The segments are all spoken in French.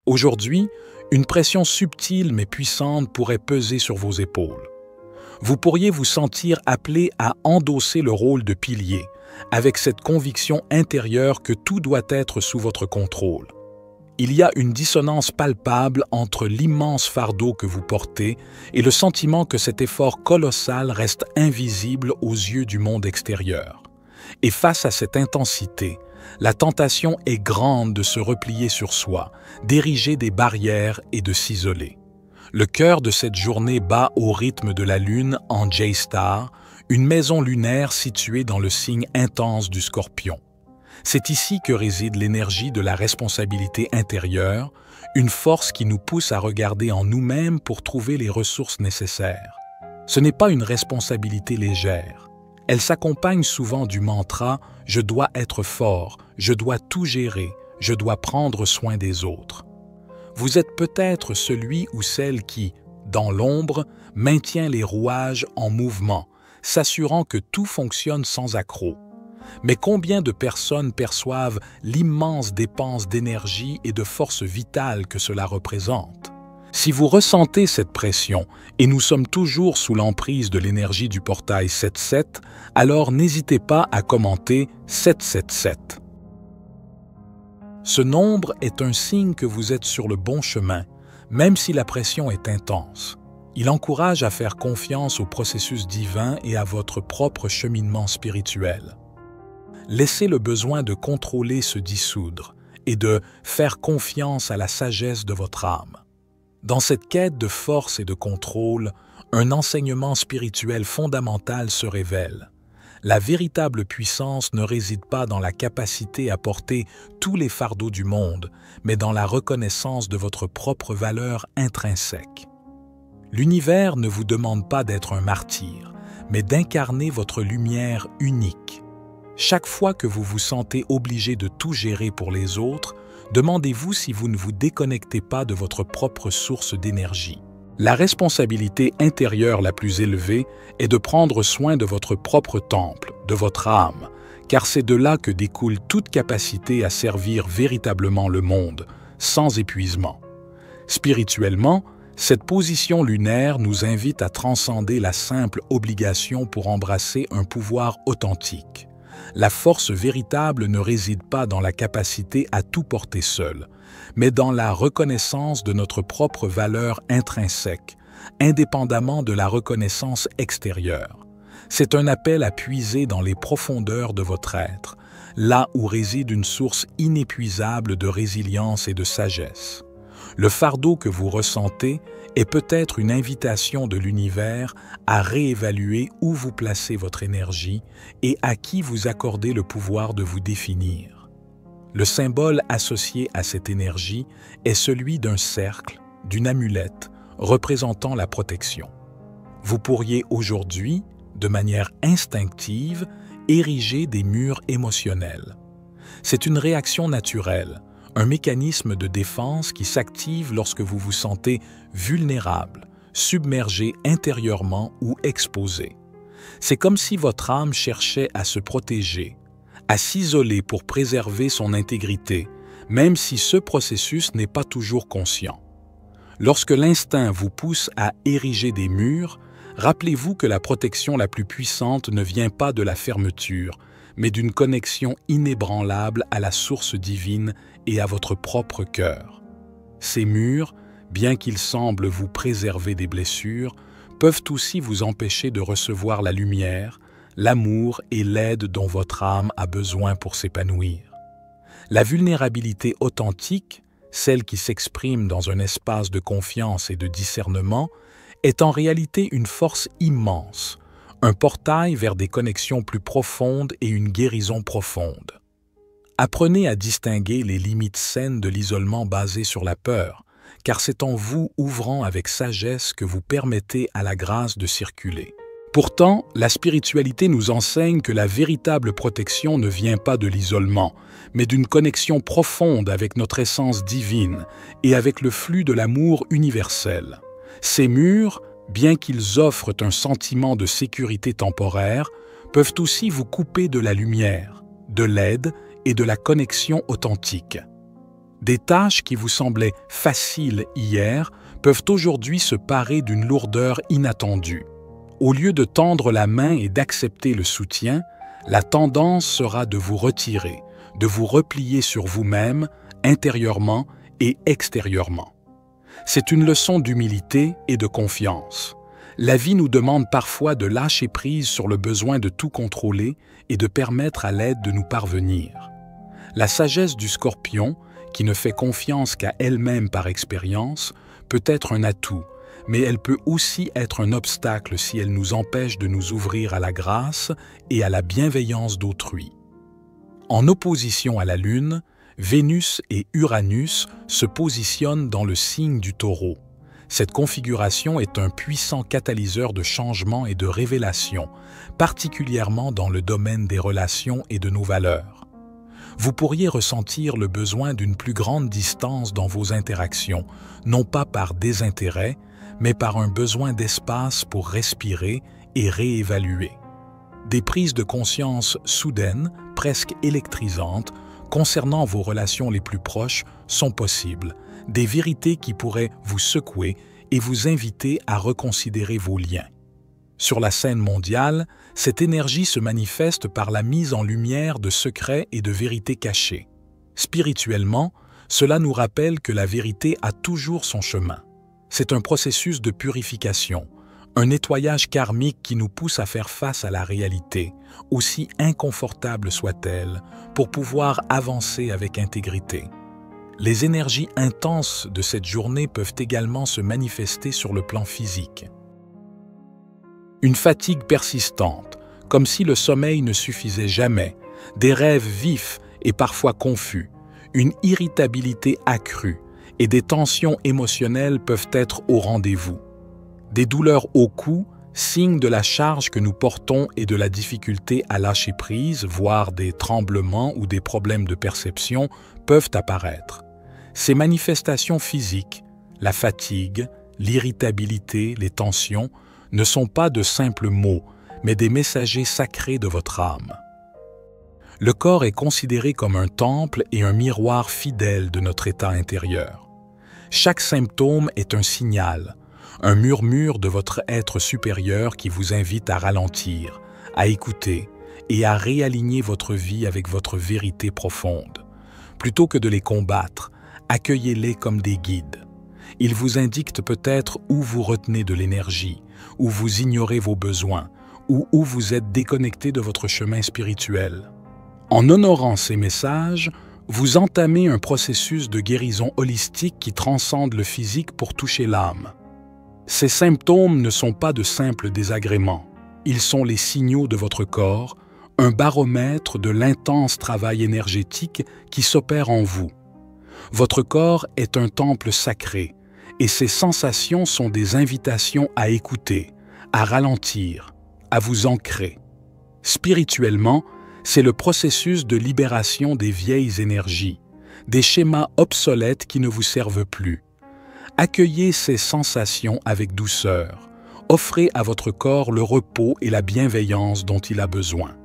Aujourd'hui, une pression subtile mais puissante pourrait peser sur vos épaules. Vous pourriez vous sentir appelé à endosser le rôle de pilier, avec cette conviction intérieure que tout doit être sous votre contrôle. Il y a une dissonance palpable entre l'immense fardeau que vous portez et le sentiment que cet effort colossal reste invisible aux yeux du monde extérieur. Et face à cette intensité, la tentation est grande de se replier sur soi, d'ériger des barrières et de s'isoler. Le cœur de cette journée bat au rythme de la Lune en J-Star, une maison lunaire située dans le signe intense du Scorpion. C'est ici que réside l'énergie de la responsabilité intérieure, une force qui nous pousse à regarder en nous-mêmes pour trouver les ressources nécessaires. Ce n'est pas une responsabilité légère. Elle s'accompagne souvent du mantra « Je dois être fort, je dois tout gérer, je dois prendre soin des autres ». Vous êtes peut-être celui ou celle qui, dans l'ombre, maintient les rouages en mouvement, s'assurant que tout fonctionne sans accroc. Mais combien de personnes perçoivent l'immense dépense d'énergie et de force vitale que cela représente? Si vous ressentez cette pression, et nous sommes toujours sous l'emprise de l'énergie du portail 77, alors n'hésitez pas à commenter 777. Ce nombre est un signe que vous êtes sur le bon chemin, même si la pression est intense. Il encourage à faire confiance au processus divin et à votre propre cheminement spirituel. Laissez le besoin de contrôler se dissoudre et de faire confiance à la sagesse de votre âme. Dans cette quête de force et de contrôle, un enseignement spirituel fondamental se révèle. La véritable puissance ne réside pas dans la capacité à porter tous les fardeaux du monde, mais dans la reconnaissance de votre propre valeur intrinsèque. L'univers ne vous demande pas d'être un martyr, mais d'incarner votre lumière unique. Chaque fois que vous vous sentez obligé de tout gérer pour les autres, demandez-vous si vous ne vous déconnectez pas de votre propre source d'énergie. La responsabilité intérieure la plus élevée est de prendre soin de votre propre temple, de votre âme, car c'est de là que découle toute capacité à servir véritablement le monde, sans épuisement. Spirituellement, cette position lunaire nous invite à transcender la simple obligation pour embrasser un pouvoir authentique. La force véritable ne réside pas dans la capacité à tout porter seul, mais dans la reconnaissance de notre propre valeur intrinsèque, indépendamment de la reconnaissance extérieure. C'est un appel à puiser dans les profondeurs de votre être, là où réside une source inépuisable de résilience et de sagesse. Le fardeau que vous ressentez est peut-être une invitation de l'univers à réévaluer où vous placez votre énergie et à qui vous accordez le pouvoir de vous définir. Le symbole associé à cette énergie est celui d'un cercle, d'une amulette, représentant la protection. Vous pourriez aujourd'hui, de manière instinctive, ériger des murs émotionnels. C'est une réaction naturelle, un mécanisme de défense qui s'active lorsque vous vous sentez vulnérable, submergé intérieurement ou exposé. C'est comme si votre âme cherchait à se protéger, à s'isoler pour préserver son intégrité, même si ce processus n'est pas toujours conscient. Lorsque l'instinct vous pousse à ériger des murs, rappelez-vous que la protection la plus puissante ne vient pas de la fermeture, mais d'une connexion inébranlable à la source divine et à votre propre cœur. Ces murs, bien qu'ils semblent vous préserver des blessures, peuvent aussi vous empêcher de recevoir la lumière, l'amour et l'aide dont votre âme a besoin pour s'épanouir. La vulnérabilité authentique, celle qui s'exprime dans un espace de confiance et de discernement, est en réalité une force immense, un portail vers des connexions plus profondes et une guérison profonde. Apprenez à distinguer les limites saines de l'isolement basé sur la peur, car c'est en vous ouvrant avec sagesse que vous permettez à la grâce de circuler. Pourtant, la spiritualité nous enseigne que la véritable protection ne vient pas de l'isolement, mais d'une connexion profonde avec notre essence divine et avec le flux de l'amour universel. Ces murs, bien qu'ils offrent un sentiment de sécurité temporaire, peuvent aussi vous couper de la lumière, de l'aide et de la connexion authentique. Des tâches qui vous semblaient faciles hier peuvent aujourd'hui se parer d'une lourdeur inattendue. Au lieu de tendre la main et d'accepter le soutien, la tendance sera de vous retirer, de vous replier sur vous-même, intérieurement et extérieurement. C'est une leçon d'humilité et de confiance. La vie nous demande parfois de lâcher prise sur le besoin de tout contrôler et de permettre à l'aide de nous parvenir. La sagesse du Scorpion, qui ne fait confiance qu'à elle-même par expérience, peut être un atout, mais elle peut aussi être un obstacle si elle nous empêche de nous ouvrir à la grâce et à la bienveillance d'autrui. En opposition à la Lune, Vénus et Uranus se positionnent dans le signe du Taureau. Cette configuration est un puissant catalyseur de changement et de révélation, particulièrement dans le domaine des relations et de nos valeurs. Vous pourriez ressentir le besoin d'une plus grande distance dans vos interactions, non pas par désintérêt, mais par un besoin d'espace pour respirer et réévaluer. Des prises de conscience soudaines, presque électrisantes, concernant vos relations les plus proches sont possibles, des vérités qui pourraient vous secouer et vous inviter à reconsidérer vos liens. Sur la scène mondiale, cette énergie se manifeste par la mise en lumière de secrets et de vérités cachées. Spirituellement, cela nous rappelle que la vérité a toujours son chemin. C'est un processus de purification, un nettoyage karmique qui nous pousse à faire face à la réalité, aussi inconfortable soit-elle, pour pouvoir avancer avec intégrité. Les énergies intenses de cette journée peuvent également se manifester sur le plan physique. Une fatigue persistante, comme si le sommeil ne suffisait jamais, des rêves vifs et parfois confus, une irritabilité accrue et des tensions émotionnelles peuvent être au rendez-vous. Des douleurs au cou, signe de la charge que nous portons et de la difficulté à lâcher prise, voire des tremblements ou des problèmes de perception, peuvent apparaître. Ces manifestations physiques, la fatigue, l'irritabilité, les tensions, ne sont pas de simples mots, mais des messagers sacrés de votre âme. Le corps est considéré comme un temple et un miroir fidèle de notre état intérieur. Chaque symptôme est un signal, un murmure de votre être supérieur qui vous invite à ralentir, à écouter et à réaligner votre vie avec votre vérité profonde. Plutôt que de les combattre, accueillez-les comme des guides. Ils vous indiquent peut-être où vous retenez de l'énergie, où vous ignorez vos besoins, ou où vous êtes déconnecté de votre chemin spirituel. En honorant ces messages, vous entamez un processus de guérison holistique qui transcende le physique pour toucher l'âme. Ces symptômes ne sont pas de simples désagréments. Ils sont les signaux de votre corps, un baromètre de l'intense travail énergétique qui s'opère en vous. Votre corps est un temple sacré, et ses sensations sont des invitations à écouter, à ralentir, à vous ancrer. Spirituellement, c'est le processus de libération des vieilles énergies, des schémas obsolètes qui ne vous servent plus. Accueillez ces sensations avec douceur. Offrez à votre corps le repos et la bienveillance dont il a besoin.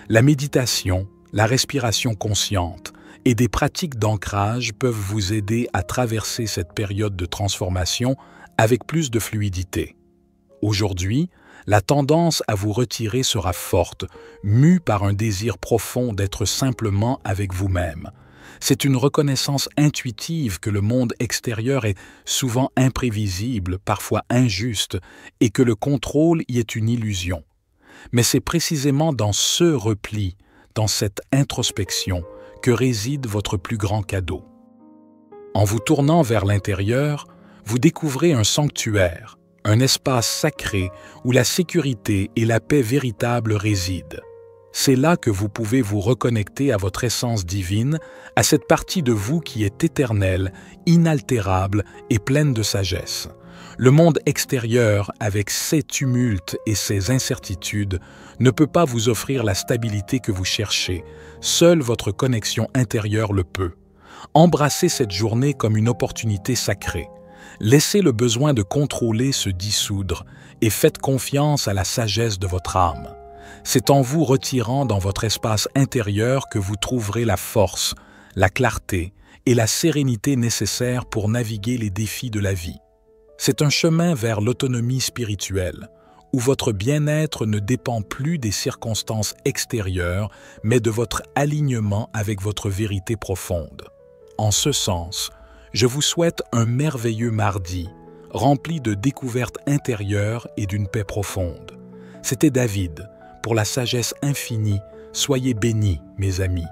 La méditation, la respiration consciente et des pratiques d'ancrage peuvent vous aider à traverser cette période de transformation avec plus de fluidité. Aujourd'hui, la tendance à vous retirer sera forte, mue par un désir profond d'être simplement avec vous-même. C'est une reconnaissance intuitive que le monde extérieur est souvent imprévisible, parfois injuste, et que le contrôle y est une illusion. Mais c'est précisément dans ce repli, dans cette introspection, que réside votre plus grand cadeau. En vous tournant vers l'intérieur, vous découvrez un sanctuaire, un espace sacré où la sécurité et la paix véritable résident. C'est là que vous pouvez vous reconnecter à votre essence divine, à cette partie de vous qui est éternelle, inaltérable et pleine de sagesse. Le monde extérieur, avec ses tumultes et ses incertitudes, ne peut pas vous offrir la stabilité que vous cherchez. Seule votre connexion intérieure le peut. Embrassez cette journée comme une opportunité sacrée. Laissez le besoin de contrôler se dissoudre et faites confiance à la sagesse de votre âme. C'est en vous retirant dans votre espace intérieur que vous trouverez la force, la clarté et la sérénité nécessaires pour naviguer les défis de la vie. C'est un chemin vers l'autonomie spirituelle, où votre bien-être ne dépend plus des circonstances extérieures, mais de votre alignement avec votre vérité profonde. En ce sens, je vous souhaite un merveilleux mardi, rempli de découvertes intérieures et d'une paix profonde. C'était David, pour la sagesse infinie, soyez bénis, mes amis.